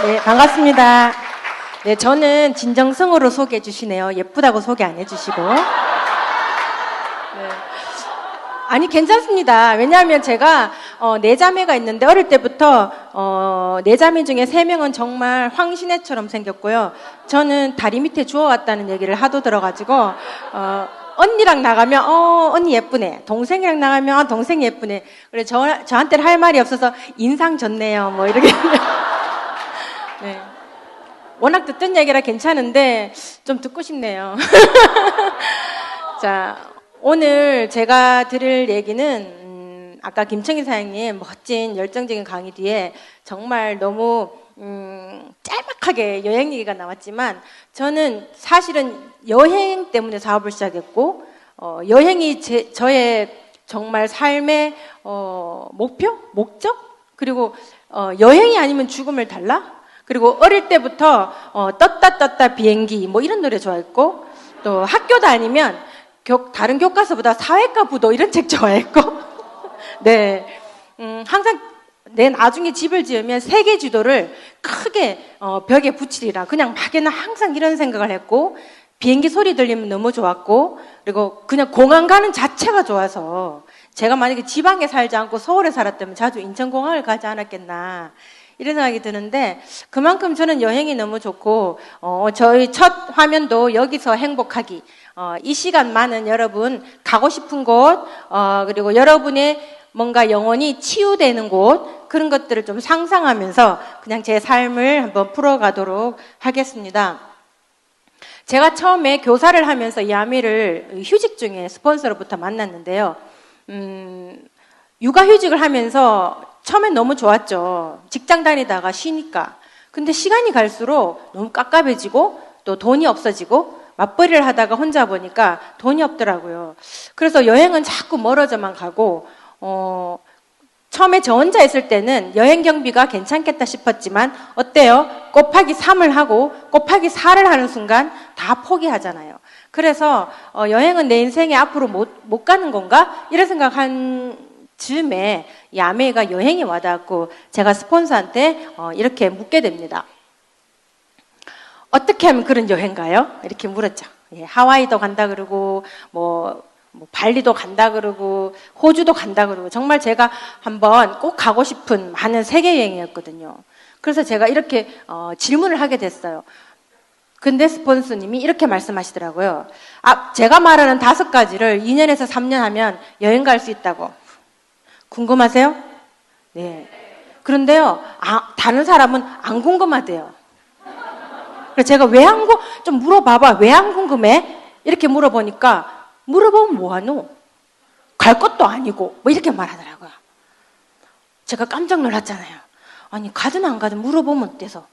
네, 반갑습니다. 네, 저는 진정성으로 소개해 주시네요. 예쁘다고 소개 안 해주시고. 네. 아니, 괜찮습니다. 왜냐하면 제가, 네 자매가 있는데, 어릴 때부터, 네 자매 중에 세 명은 정말 황신혜처럼 생겼고요. 저는 다리 밑에 주워왔다는 얘기를 하도 들어가지고, 언니랑 나가면, 언니 예쁘네. 동생이랑 나가면, 동생 예쁘네. 그래, 저한테는 할 말이 없어서, 인상 좋네요. 뭐, 이렇게. 네. 워낙 듣던 얘기라 괜찮은데, 좀 듣고 싶네요. 자, 오늘 제가 드릴 얘기는, 아까 김청희 사장님 멋진 열정적인 강의 뒤에 정말 너무, 짤막하게 여행 얘기가 나왔지만, 저는 사실은 여행 때문에 사업을 시작했고, 여행이 저의 정말 삶의, 목표? 목적? 그리고, 여행이 아니면 죽음을 달라? 그리고 어릴 때부터 떴다 비행기 뭐 이런 노래 좋아했고, 또 학교 다니면 다른 교과서보다 사회과 부도 이런 책 좋아했고 네, 항상 내 나중에 집을 지으면 세계 지도를 크게 벽에 붙이리라 그냥 막연한 항상 이런 생각을 했고, 비행기 소리 들리면 너무 좋았고, 그리고 그냥 공항 가는 자체가 좋아서 제가 만약에 지방에 살지 않고 서울에 살았다면 자주 인천공항을 가지 않았겠나 이런 생각이 드는데, 그만큼 저는 여행이 너무 좋고, 저희 첫 화면도 여기서 행복하기. 이 시간만은 여러분 가고 싶은 곳, 그리고 여러분의 뭔가 영혼이 치유되는 곳, 그런 것들을 좀 상상하면서 그냥 제 삶을 한번 풀어가도록 하겠습니다. 제가 처음에 교사를 하면서 이 아미를 휴직 중에 스폰서로부터 만났는데요. 육아휴직을 하면서 처음엔 너무 좋았죠. 직장 다니다가 쉬니까. 근데 시간이 갈수록 너무 깝깝해지고 또 돈이 없어지고 맞벌이를 하다가 혼자 보니까 돈이 없더라고요. 그래서 여행은 자꾸 멀어져만 가고, 처음에 저 혼자 있을 때는 여행 경비가 괜찮겠다 싶었지만 어때요? 곱하기 3을 하고 곱하기 4를 하는 순간 다 포기하잖아요. 그래서 여행은 내 인생에 앞으로 못 가는 건가? 이런 생각한 즈음에 이 아메이가 여행이 와닿았고, 제가 스폰서한테 이렇게 묻게 됩니다. 어떻게 하면 그런 여행 가요? 이렇게 물었죠. 예, 하와이도 간다 그러고 뭐 발리도 간다 그러고 호주도 간다 그러고, 정말 제가 한번 꼭 가고 싶은 많은 세계 여행이었거든요. 그래서 제가 이렇게 질문을 하게 됐어요. 근데 스폰서님이 이렇게 말씀하시더라고요. 제가 말하는 5가지를 2년에서 3년 하면 여행 갈 수 있다고. 궁금하세요? 네. 그런데요, 다른 사람은 안 궁금하대요. 그래서 제가 좀 물어봐봐. 왜 안 궁금해? 이렇게 물어보니까, 물어보면 뭐하노? 갈 것도 아니고, 뭐 이렇게 말하더라고요. 제가 깜짝 놀랐잖아요. 아니, 가든 안 가든 물어보면 어때서?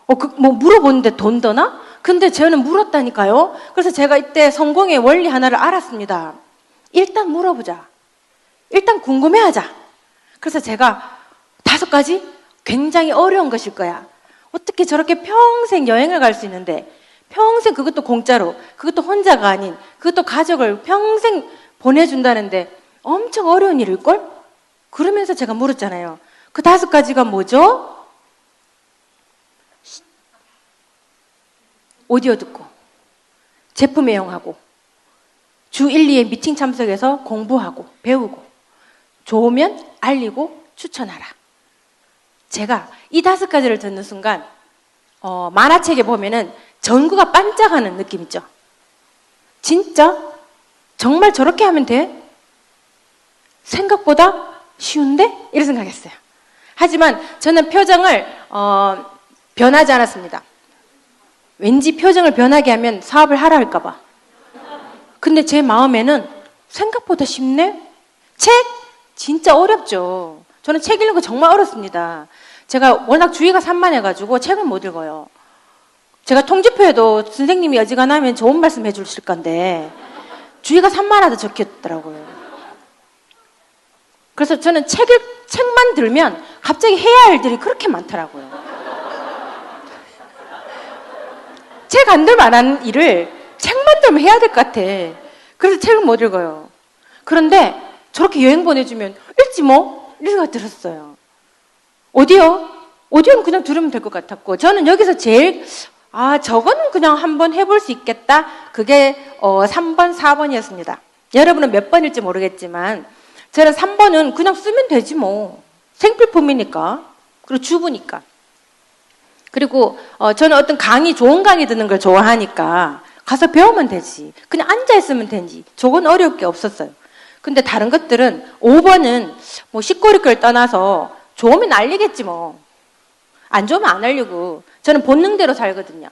뭐 물어보는데 돈 드나? 근데 저는 물었다니까요. 그래서 제가 이때 성공의 원리 하나를 알았습니다. 일단 물어보자. 일단 궁금해하자. 그래서 제가 5가지 굉장히 어려운 것일 거야. 어떻게 저렇게 평생 여행을 갈 수 있는데, 평생 그것도 공짜로, 그것도 혼자가 아닌, 그것도 가족을 평생 보내준다는데 엄청 어려운 일일걸? 그러면서 제가 물었잖아요. 그 5가지가 뭐죠? 오디오 듣고, 제품 애용하고, 주 1, 2회 미팅 참석해서 공부하고 배우고, 좋으면 알리고 추천하라. 제가 이 5가지를 듣는 순간 만화책에 보면은 전구가 반짝하는 느낌 있죠? 진짜? 정말 저렇게 하면 돼? 생각보다 쉬운데? 이런 생각했어요. 하지만 저는 표정을 변하지 않았습니다. 왠지 표정을 변하게 하면 사업을 하라 할까 봐. 근데 제 마음에는 생각보다 쉽네? 책? 진짜 어렵죠. 저는 책 읽는 거 정말 어렵습니다. 제가 워낙 주의가 산만해가지고 책을 못 읽어요. 제가 통지표에도 선생님이 어지간하면 좋은 말씀 해주실 건데 주의가 산만하다 적혔더라고요. 그래서 저는 책만 들면 갑자기 해야 할 일들이 그렇게 많더라고요. 책 안 들면 안 하는 일을 책만 들면 해야 될 것 같아. 그래서 책을 못 읽어요. 그런데 저렇게 여행 보내주면 읽지 뭐? 이런 생각이 들었어요. 어디요? 오디오는 그냥 들으면 될 것 같았고, 저는 여기서 제일 저거는 그냥 한번 해볼 수 있겠다. 그게 3번, 4번이었습니다. 여러분은 몇 번일지 모르겠지만 저는 3번은 그냥 쓰면 되지 뭐. 생필품이니까. 그리고 주부니까. 그리고 저는 어떤 강의, 좋은 강의 듣는 걸 좋아하니까 가서 배우면 되지. 그냥 앉아있으면 되지. 저건 어려울 게 없었어요. 근데 다른 것들은 5번은 뭐 시꼬리걸 떠나서 좋으면 알리겠지 뭐. 안 좋으면 안 알리고. 저는 본능대로 살거든요.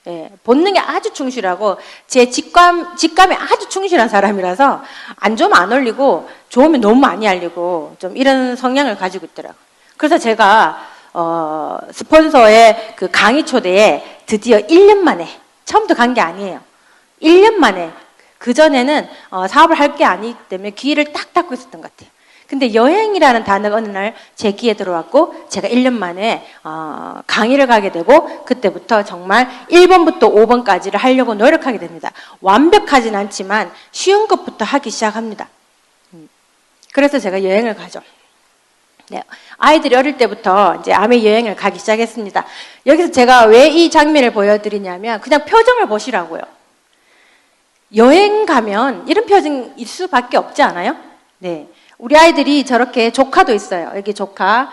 예, 본능에 아주 충실하고 제 직감에 아주 충실한 사람이라서 안 좋으면 안 알리고 좋으면 너무 많이 알리고 좀 이런 성향을 가지고 있더라고요. 그래서 제가 스폰서의 그 강의 초대에 드디어 1년 만에, 처음부터 간 게 아니에요. 1년 만에, 그전에는 사업을 할 게 아니기 때문에 귀를 딱 닫고 있었던 것 같아요. 근데 여행이라는 단어가 어느 날 제 귀에 들어왔고 제가 1년 만에 강의를 가게 되고 그때부터 정말 1번부터 5번까지를 하려고 노력하게 됩니다. 완벽하진 않지만 쉬운 것부터 하기 시작합니다. 그래서 제가 여행을 가죠. 네, 아이들이 어릴 때부터 이제 아메 여행을 가기 시작했습니다. 여기서 제가 왜 이 장면을 보여드리냐면 그냥 표정을 보시라고요. 여행 가면 이런 표정일 수밖에 없지 않아요? 네. 우리 아이들이 저렇게 조카도 있어요. 여기 조카,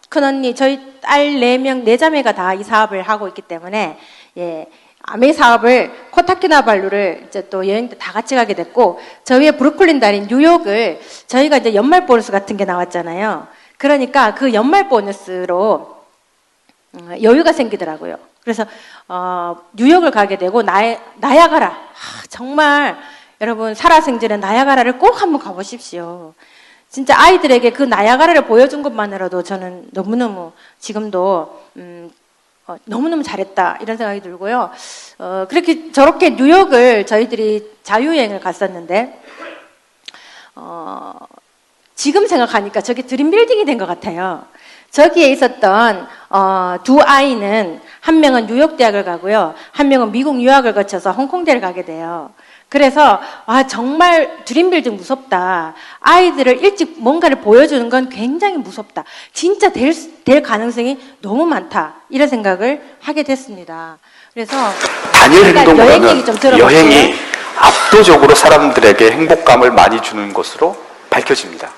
큰언니, 저희 딸 4명, 4자매가 다 이 사업을 하고 있기 때문에, 예, 아메 사업을 코타키나발루를 이제 또 여행 때 다 같이 가게 됐고, 저희의 브루클린 달인 뉴욕을 저희가 이제 연말 보너스 같은 게 나왔잖아요. 그러니까 그 연말 보너스로 여유가 생기더라고요. 그래서, 뉴욕을 가게 되고, 나야가라. 정말, 여러분, 살아생전에 나야가라를 꼭 한번 가보십시오. 진짜 아이들에게 그 나야가라를 보여준 것만으로도 저는 너무너무 지금도 너무너무 잘했다 이런 생각이 들고요. 그렇게 저렇게 뉴욕을 저희들이 자유여행을 갔었는데 지금 생각하니까 저게 드림빌딩이 된 것 같아요. 저기에 있었던 두 아이는 한 명은 뉴욕 대학을 가고요. 한 명은 미국 유학을 거쳐서 홍콩대를 가게 돼요. 그래서 정말 드림빌딩 무섭다. 아이들을 일찍 뭔가를 보여주는 건 굉장히 무섭다. 진짜 될 가능성이 너무 많다. 이런 생각을 하게 됐습니다. 그래서 단일 행동으로는 여행 얘기 좀 들어볼게요. 여행이 압도적으로 사람들에게 행복감을 많이 주는 것으로 밝혀집니다.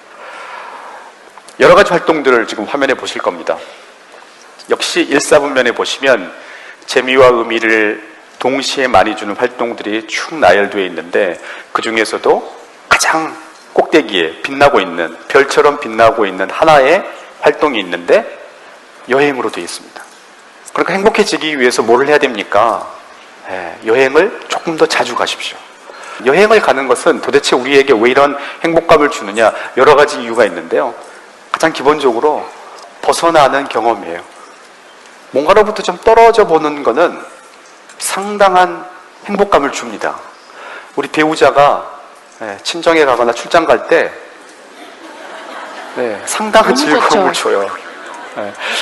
여러 가지 활동들을 지금 화면에 보실 겁니다. 역시 일사분면에 보시면 재미와 의미를 동시에 많이 주는 활동들이 쭉 나열되어 있는데 그 중에서도 가장 꼭대기에 빛나고 있는, 별처럼 빛나고 있는 하나의 활동이 있는데 여행으로 되어 있습니다. 그러니까 행복해지기 위해서 뭘 해야 됩니까? 여행을 조금 더 자주 가십시오. 여행을 가는 것은 도대체 우리에게 왜 이런 행복감을 주느냐, 여러 가지 이유가 있는데요. 가장 기본적으로 벗어나는 경험이에요. 뭔가로부터 좀 떨어져 보는 거는 상당한 행복감을 줍니다. 우리 배우자가 친정에 가거나 출장 갈 때 상당한 즐거움을 줘요.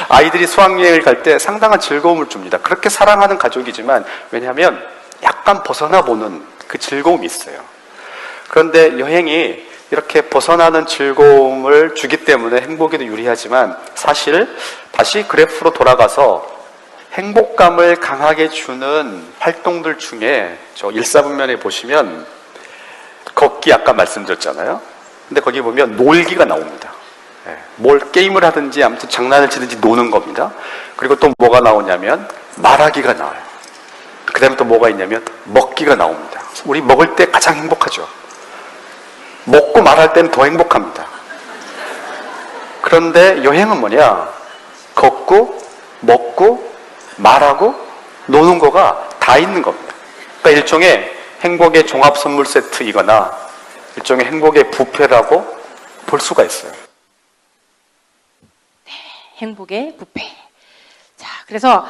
아이들이 수학여행을 갈 때 상당한 즐거움을 줍니다. 그렇게 사랑하는 가족이지만 왜냐하면 약간 벗어나 보는 그 즐거움이 있어요. 그런데 여행이 이렇게 벗어나는 즐거움을 주기 때문에 행복에도 유리하지만 사실 다시 그래프로 돌아가서 행복감을 강하게 주는 활동들 중에 저 일사분면에 보시면 걷기 아까 말씀드렸잖아요. 근데 거기 보면 놀기가 나옵니다. 뭘 게임을 하든지 아무튼 장난을 치든지 노는 겁니다. 그리고 또 뭐가 나오냐면 말하기가 나와요. 그 다음에 또 뭐가 있냐면 먹기가 나옵니다. 우리 먹을 때 가장 행복하죠. 먹고 말할 때는 더 행복합니다. 그런데 여행은 뭐냐? 걷고 먹고 말하고 노는 거가 다 있는 겁니다. 그러니까 일종의 행복의 종합 선물 세트이거나 일종의 행복의 뷔페라고 볼 수가 있어요. 네, 행복의 뷔페. 자, 그래서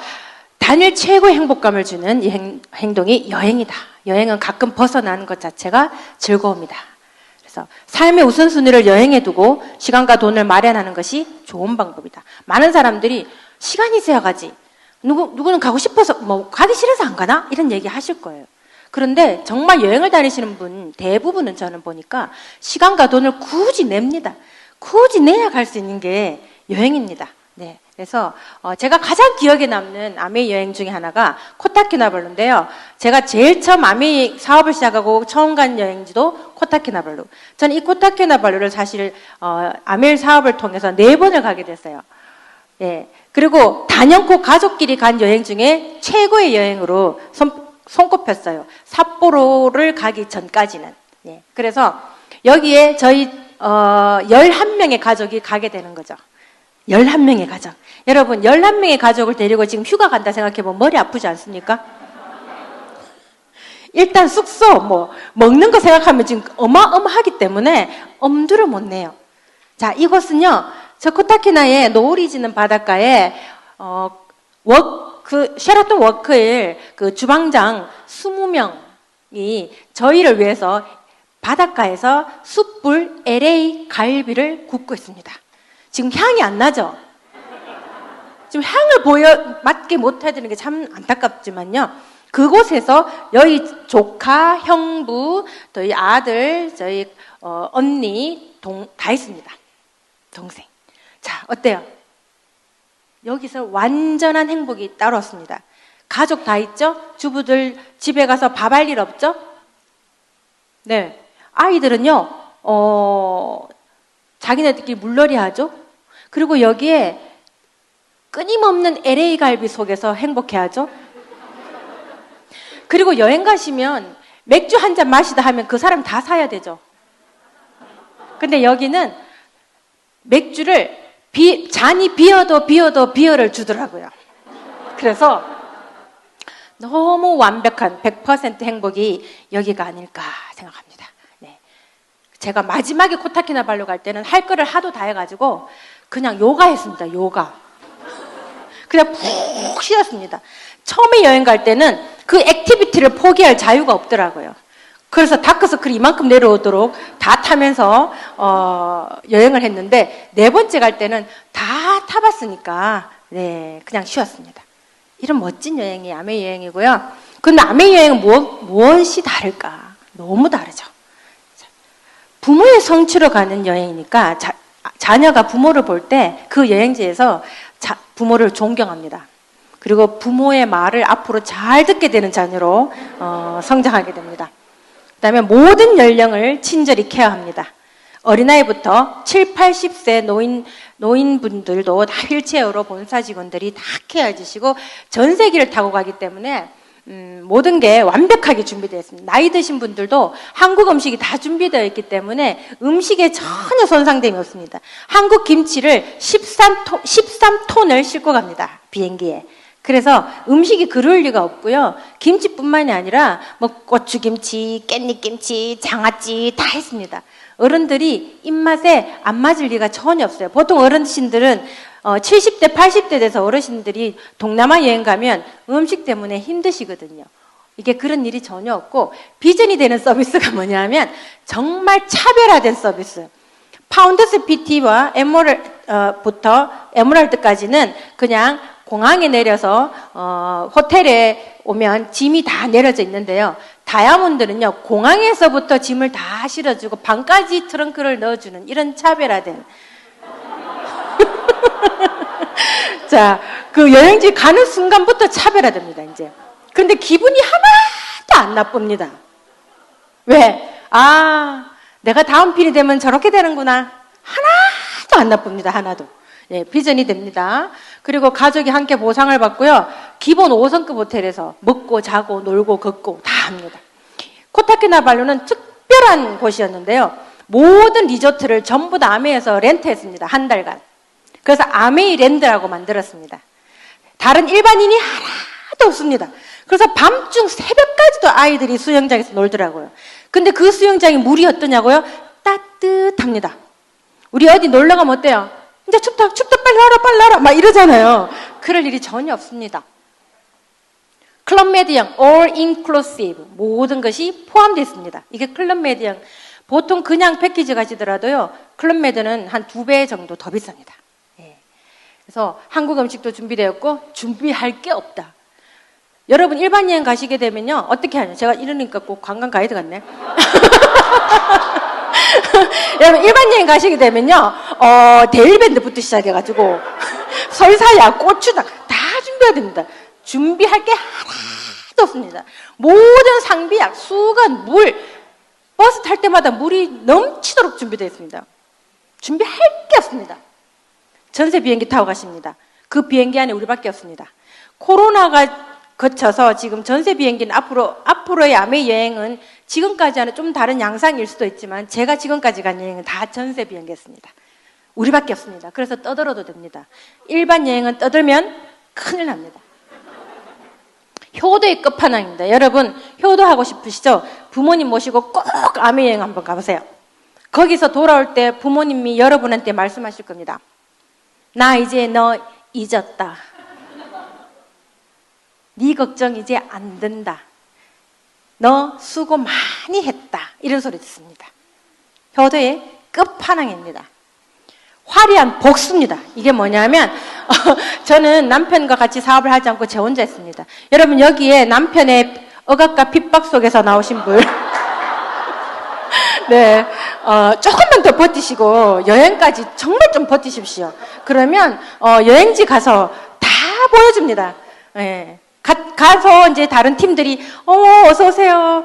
단일 최고의 행복감을 주는 이 행동이 여행이다. 여행은 가끔 벗어나는 것 자체가 즐거움이다. 그래서 삶의 우선순위를 여행에 두고 시간과 돈을 마련하는 것이 좋은 방법이다. 많은 사람들이 시간이 있어야 가지. 누구는 가고 싶어서 가기 싫어서 안 가나? 이런 얘기 하실 거예요. 그런데 정말 여행을 다니시는 분 대부분은 저는 보니까 시간과 돈을 굳이 냅니다. 굳이 내야 갈 수 있는 게 여행입니다. 네, 그래서 제가 가장 기억에 남는 아메이 여행 중에 하나가 코타키나발루인데요. 제가 제일 처음 아메이 사업을 시작하고 처음 간 여행지도 코타키나발루. 저는 이 코타키나발루를 사실 아메이 사업을 통해서 4번을 가게 됐어요. 예, 그리고 단연코 가족끼리 간 여행 중에 최고의 여행으로 손꼽혔어요. 삿포로를 가기 전까지는. 예, 그래서 여기에 저희 11명의 가족이 가게 되는 거죠. 11명의 가족. 여러분, 11명의 가족을 데리고 지금 휴가 간다 생각해보면 머리 아프지 않습니까? 일단 숙소, 먹는 거 생각하면 지금 어마어마하기 때문에 엄두를 못 내요. 자, 이곳은요, 저 코타키나의 노을이 지는 바닷가에, 셰라톤 워크힐 그 주방장 20명이 저희를 위해서 바닷가에서 숯불 LA 갈비를 굽고 있습니다. 지금 향이 안 나죠? 지금 향을 맡게 못 해드리는 게 참 안타깝지만요. 그곳에서 저희 조카, 형부, 저희 아들, 저희 언니, 다 있습니다. 동생. 자, 어때요? 여기서 완전한 행복이 따로 없습니다. 가족 다 있죠? 주부들 집에 가서 밥 할 일 없죠? 네. 아이들은요, 자기네들끼리 물놀이 하죠? 그리고 여기에 끊임없는 LA 갈비 속에서 행복해 하죠? 그리고 여행 가시면 맥주 한 잔 마시다 하면 그 사람 다 사야 되죠? 근데 여기는 맥주를 잔이 비어도 비어를 주더라고요. 그래서 너무 완벽한 100% 행복이 여기가 아닐까 생각합니다. 네. 제가 마지막에 코타키나발루 갈 때는 할 거를 하도 다 해가지고 그냥 요가 했습니다. 요가. 그냥 푹 쉬었습니다. 처음에 여행 갈 때는 그 액티비티를 포기할 자유가 없더라고요. 그래서 다크서클이 이만큼 내려오도록 다 타면서 여행을 했는데 4번째 갈 때는 다 타봤으니까 네, 그냥 쉬었습니다. 이런 멋진 여행이 아메이 여행이고요. 근데 아메이 여행은 무엇이 다를까? 너무 다르죠. 부모의 성취로 가는 여행이니까 자녀가 부모를 볼 때 그 여행지에서 부모를 존경합니다. 그리고 부모의 말을 앞으로 잘 듣게 되는 자녀로 성장하게 됩니다. 그 다음에 모든 연령을 친절히 케어합니다. 어린아이부터 7, 80세 노인분들도 다 휠체어로 본사 직원들이 다 케어해 주시고 전세기를 타고 가기 때문에 모든 게 완벽하게 준비되어 있습니다. 나이 드신 분들도 한국 음식이 다 준비되어 있기 때문에 음식에 전혀 손상됨이 없습니다. 한국 김치를 13톤을 싣고 갑니다. 비행기에. 그래서 음식이 그럴 리가 없고요. 김치뿐만이 아니라 고추김치, 깻잎김치, 장아찌 다 했습니다. 어른들이 입맛에 안 맞을 리가 전혀 없어요. 보통 어르신들은 70대, 80대 돼서 어르신들이 동남아 여행 가면 음식 때문에 힘드시거든요. 이게 그런 일이 전혀 없고 비전이 되는 서비스가 뭐냐면 정말 차별화된 서비스. 파운드스 PT와 에메랄드까지는 그냥 공항에 내려서 호텔에 오면 짐이 다 내려져 있는데요. 다이아몬드는요, 공항에서부터 짐을 다 실어주고 방까지 트렁크를 넣어주는 이런 차별화된. 자, 그 여행지 가는 순간부터 차별화됩니다, 이제. 그런데 기분이 하나도 안 나쁩니다. 왜? 내가 다음 필이 되면 저렇게 되는구나. 하나도 안 나쁩니다, 하나도. 예, 비전이 됩니다. 그리고 가족이 함께 보상을 받고요. 기본 5성급 호텔에서 먹고 자고 놀고 걷고 다 합니다. 코타키나발루는 특별한 곳이었는데요. 모든 리조트를 전부 다 아메이에서 렌트했습니다. 한 달간. 그래서 아메이 랜드라고 만들었습니다. 다른 일반인이 하나도 없습니다. 그래서 밤중 새벽까지도 아이들이 수영장에서 놀더라고요. 근데 그 수영장이 물이 어떠냐고요? 따뜻합니다. 우리 어디 놀러 가면 어때요? 이제 춥다 빨리 나라 막 이러잖아요. 그럴 일이 전혀 없습니다. 클럽 메디언 all inclusive 모든 것이 포함되어 있습니다. 이게 클럽 메디언. 보통 그냥 패키지 가시더라도요. 클럽 메디언은 한 2배 정도 더 비쌉니다. 예. 그래서 한국 음식도 준비되었고 준비할 게 없다. 여러분 일반 여행 가시게 되면요. 어떻게 하냐. 제가 이러니까 꼭 관광 가이드 같네. 여러분 일반 여행 가시게 되면요. 데일밴드부터 시작해가지고 설사야, 고추장 다 준비해야 됩니다. 준비할 게 하나도 없습니다. 모든 상비약, 수건, 물, 버스 탈 때마다 물이 넘치도록 준비되어 있습니다. 준비할 게 없습니다. 전세 비행기 타고 가십니다. 그 비행기 안에 우리밖에 없습니다. 코로나가 거쳐서 지금 전세 비행기는 앞으로의 아메 여행은 지금까지와는 좀 다른 양상일 수도 있지만 제가 지금까지 간 여행은 다 전세 비행기였습니다. 우리밖에 없습니다. 그래서 떠들어도 됩니다. 일반 여행은 떠들면 큰일 납니다. 효도의 끝판왕입니다. 여러분 효도하고 싶으시죠? 부모님 모시고 꼭 아메 여행 한번 가보세요. 거기서 돌아올 때 부모님이 여러분한테 말씀하실 겁니다. 나 이제 너 잊었다. 네 걱정 이제 안 된다. 너 수고 많이 했다. 이런 소리 듣습니다. 효도의 끝판왕입니다. 화려한 복수입니다. 이게 뭐냐면 저는 남편과 같이 사업을 하지 않고 제 혼자 했습니다. 여러분 여기에 남편의 억압과 핍박 속에서 나오신 분 네, 조금만 더 버티시고 여행까지 정말 좀 버티십시오. 그러면 여행지 가서 다 보여줍니다. 네. 가서 이제 다른 팀들이 어서 오세요.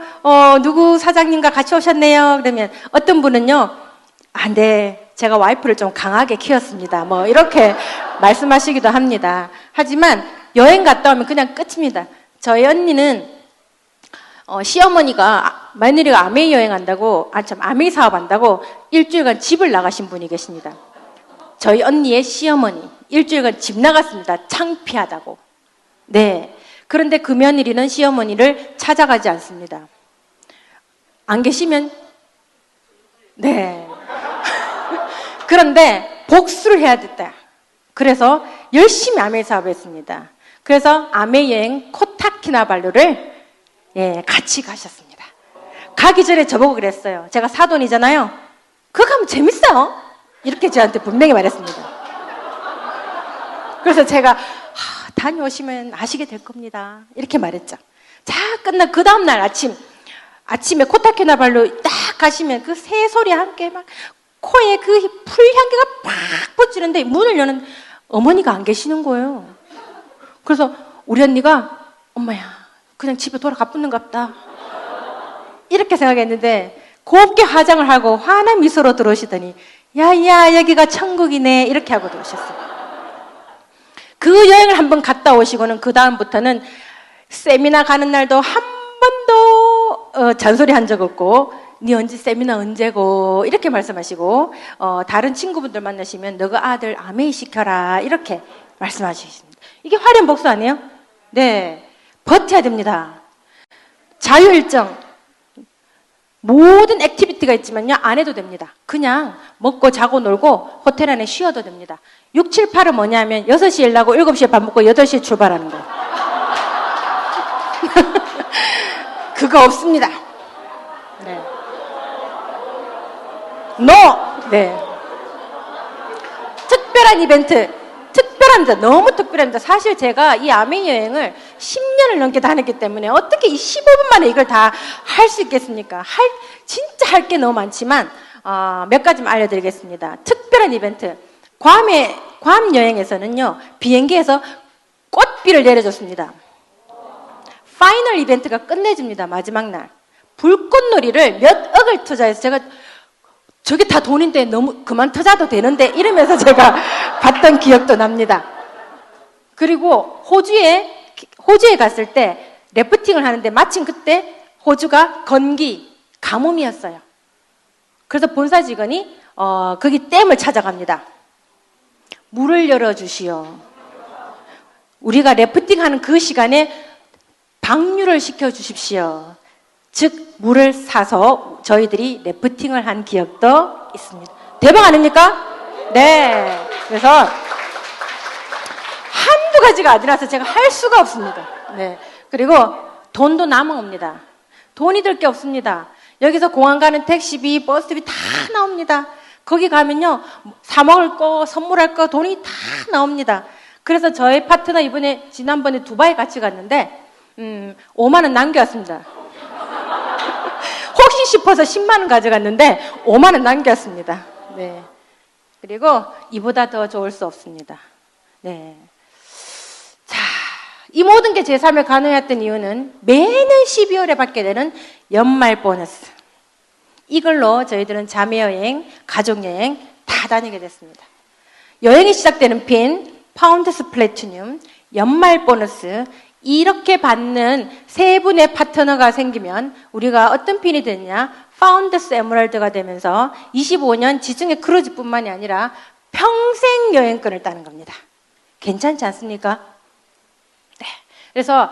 누구 사장님과 같이 오셨네요. 그러면 어떤 분은요, 네, 제가 와이프를 좀 강하게 키웠습니다. 뭐 이렇게 말씀하시기도 합니다. 하지만 여행 갔다 오면 그냥 끝입니다. 저희 언니는 시어머니가 며느리가 아메이 여행한다고, 아메이 사업한다고 일주일간 집을 나가신 분이 계십니다. 저희 언니의 시어머니 일주일간 집 나갔습니다. 창피하다고. 네. 그런데 그 며느리는 시어머니를 찾아가지 않습니다. 안 계시면 네. 그런데 복수를 해야 됐다. 그래서 열심히 아메이 사업을 했습니다. 그래서 아메이 여행 코타키나발루를 같이 가셨습니다. 가기 전에 저보고 그랬어요. 제가 사돈이잖아요. 그거 가면 재밌어요. 이렇게 저한테 분명히 말했습니다. 그래서 제가 다녀오시면 아시게 될 겁니다. 이렇게 말했죠. 자, 끝나 그 다음날 아침에 코타키나발루 딱 가시면 그 새소리 함께 막 코에 그 풀향기가 팍 퍼지는데 문을 여는 어머니가 안 계시는 거예요. 그래서 우리 언니가 엄마야 그냥 집에 돌아가 붙는갑다 이렇게 생각했는데 곱게 화장을 하고 환한 미소로 들어오시더니 야야 여기가 천국이네 이렇게 하고 들어오셨어요. 그 여행을 한번 갔다 오시고는 그 다음부터는 세미나 가는 날도 한 번도 잔소리 한 적 없고 네 언제 세미나 언제고 이렇게 말씀하시고 다른 친구분들 만나시면 너가 아들 아메이 시켜라 이렇게 말씀하시겠습니다. 이게 화려한 복수 아니에요? 네, 버텨야 됩니다. 자유일정 모든 액티비티가 있지만요 안 해도 됩니다. 그냥 먹고 자고 놀고 호텔 안에 쉬어도 됩니다. 6, 7, 8은 뭐냐면 6시에 일 나고 7시에 밥 먹고 8시에 출발하는 거예요. 그거 없습니다. 네. 네. 특별한 이벤트, 특별합니다. 너무 특별합니다. 사실 제가 이 아메이 여행을 10년을 넘게 다녔기 때문에 어떻게 이 15분 만에 이걸 다 할 수 있겠습니까? 진짜 할 게 너무 많지만 몇 가지만 알려드리겠습니다. 특별한 이벤트. 괌 여행에서는요 비행기에서 꽃비를 내려줬습니다. 파이널 이벤트가 끝내줍니다. 마지막 날 불꽃놀이를 몇 억을 투자해서 제가 저게 다 돈인데 너무 그만 투자도 되는데 이러면서 제가 봤던 기억도 납니다. 그리고 호주에 갔을 때 래프팅을 하는데 마침 그때 호주가 건기 가뭄이었어요. 그래서 본사 직원이 거기 댐을 찾아갑니다. 물을 열어주시오. 우리가 래프팅하는 그 시간에 방류를 시켜주십시오. 즉 물을 사서 저희들이 래프팅을 한 기억도 있습니다. 대박 아닙니까? 네. 그래서 한두 가지가 아니라서 제가 할 수가 없습니다. 네. 그리고 돈도 남아옵니다. 돈이 들 게 없습니다. 여기서 공항 가는 택시비, 버스비 다 나옵니다. 거기 가면요 사 먹을 거, 선물할 거 돈이 다 나옵니다. 그래서 저희 파트너 지난번에 두바이 같이 갔는데 5만 원 남겨왔습니다. 혹시 싶어서 10만 원 가져갔는데 5만 원 남겼습니다. 네. 그리고 이보다 더 좋을 수 없습니다. 네. 자, 이 모든 게 제 삶에 가능했던 이유는 매년 12월에 받게 되는 연말 보너스. 이걸로 저희들은 자매여행, 가족여행 다 다니게 됐습니다. 여행이 시작되는 핀, 파운드스 플래티늄, 연말 보너스, 이렇게 받는 세 분의 파트너가 생기면 우리가 어떤 핀이 되느냐? 파운더스 에메랄드가 되면서 25년 지중해 크루즈뿐만이 아니라 평생 여행권을 따는 겁니다. 괜찮지 않습니까? 네. 그래서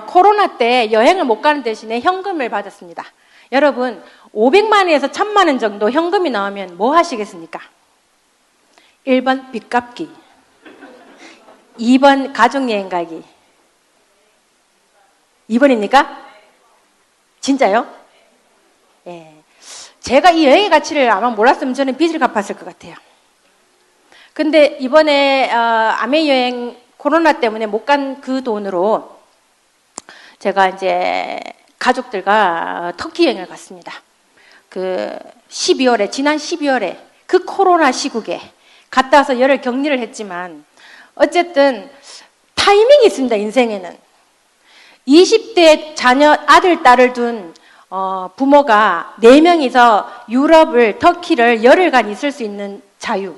코로나 때 여행을 못 가는 대신에 현금을 받았습니다. 여러분 500만 원에서 1000만 원 정도 현금이 나오면 뭐 하시겠습니까? 1번 빚 갚기, 2번 가족여행 가기. 2번입니까? 진짜요? 예. 제가 이 여행의 가치를 아마 몰랐으면 저는 빚을 갚았을 것 같아요. 근데 이번에 아메 여행 코로나 때문에 못 간 그 돈으로 제가 이제 가족들과 터키 여행을 갔습니다. 그 12월에, 지난 12월에 그 코로나 시국에 갔다 와서 열흘 격리를 했지만 어쨌든 타이밍이 있습니다, 인생에는. 20대 자녀, 아들, 딸을 둔 부모가 4명이서 유럽을, 터키를 열흘간 있을 수 있는 자유.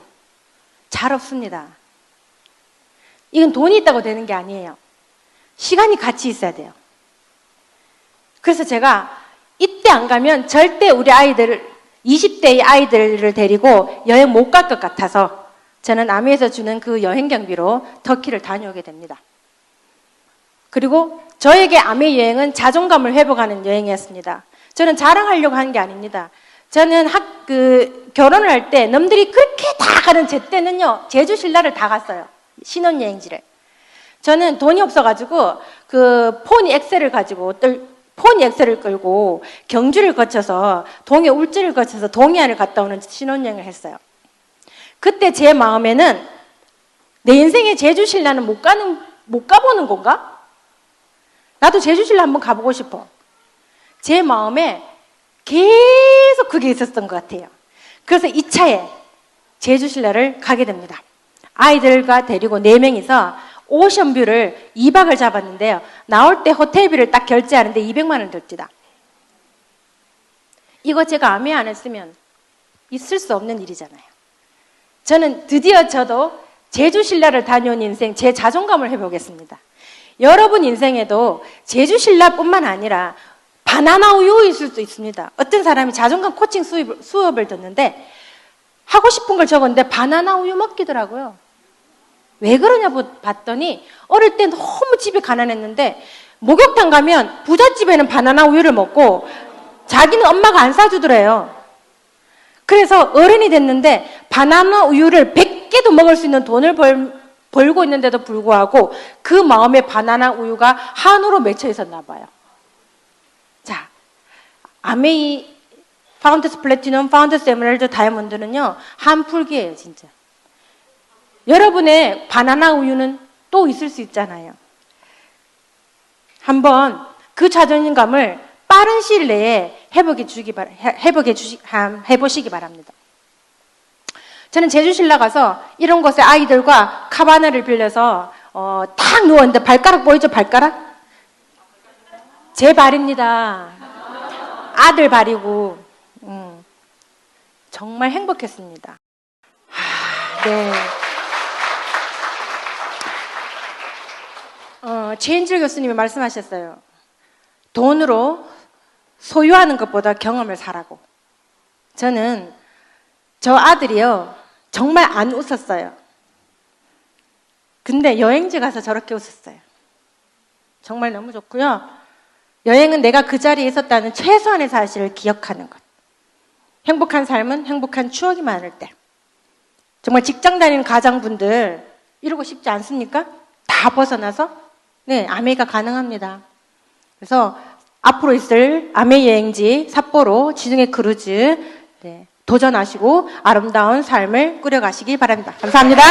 잘 없습니다. 이건 돈이 있다고 되는 게 아니에요. 시간이 같이 있어야 돼요. 그래서 제가 이때 안 가면 절대 우리 아이들을, 20대의 아이들을 데리고 여행 못 갈 것 같아서 저는 아미에서 주는 그 여행 경비로 터키를 다녀오게 됩니다. 그리고 저에게 아메 여행은 자존감을 회복하는 여행이었습니다. 저는 자랑하려고 하는 게 아닙니다. 저는 결혼을 할 때 남들이 그렇게 다 가는 제 때는요, 제주 신라를 다 갔어요. 신혼여행지를. 저는 돈이 없어가지고 그 포니 엑셀을 끌고 경주를 거쳐서 동해 울지를 거쳐서 동해안을 갔다 오는 신혼여행을 했어요. 그때 제 마음에는 내 인생에 제주 신라는 못 가보는 건가? 나도 제주신라 한번 가보고 싶어. 제 마음에 계속 그게 있었던 것 같아요. 그래서 2차에 제주신라를 가게 됩니다. 아이들과 데리고 4명이서 오션뷰를 2박을 잡았는데요. 나올 때 호텔비를 딱 결제하는데 200만 원 들지다. 이거 제가 아메 안 했으면 있을 수 없는 일이잖아요. 저는 드디어 저도 제주신라를 다녀온 인생, 제 자존감을 해보겠습니다. 여러분 인생에도 제주신라뿐만 아니라 바나나 우유 있을 수 있습니다. 어떤 사람이 자존감 코칭 수업을 듣는데 하고 싶은 걸 적었는데 바나나 우유 먹기더라고요. 왜 그러냐 봤더니 어릴 때 너무 집이 가난했는데 목욕탕 가면 부잣집에는 바나나 우유를 먹고 자기는 엄마가 안 사주더래요. 그래서 어른이 됐는데 바나나 우유를 100개도 먹을 수 있는 돈을 벌고 있는데도 불구하고 그 마음에 바나나 우유가 한우로 맺혀 있었나 봐요. 자, 아메이, 파운드스 플래티넘, 파운드스 에메랄드, 다이아몬드는요, 한풀기예요, 진짜. 여러분의 바나나 우유는 또 있을 수 있잖아요. 한번 그 자존감을 빠른 시일 내에 해보시기 바랍니다. 저는 제주신라 가서 이런 곳에 아이들과 카바나를 빌려서 탁 누웠는데 발가락 보이죠? 발가락? 제 발입니다. 아들 발이고 정말 행복했습니다. 네. 최인질 교수님이 말씀하셨어요. 돈으로 소유하는 것보다 경험을 사라고. 저는 저 아들이요, 정말 안 웃었어요. 근데 여행지 가서 저렇게 웃었어요. 정말 너무 좋고요. 여행은 내가 그 자리에 있었다는 최소한의 사실을 기억하는 것. 행복한 삶은 행복한 추억이 많을 때. 정말 직장 다니는 가장분들 이러고 싶지 않습니까? 다 벗어나서 네, 아메이가 가능합니다. 그래서 앞으로 있을 아메 여행지 삿포로 지중해 크루즈 네, 도전하시고 아름다운 삶을 꾸려가시기 바랍니다. 감사합니다.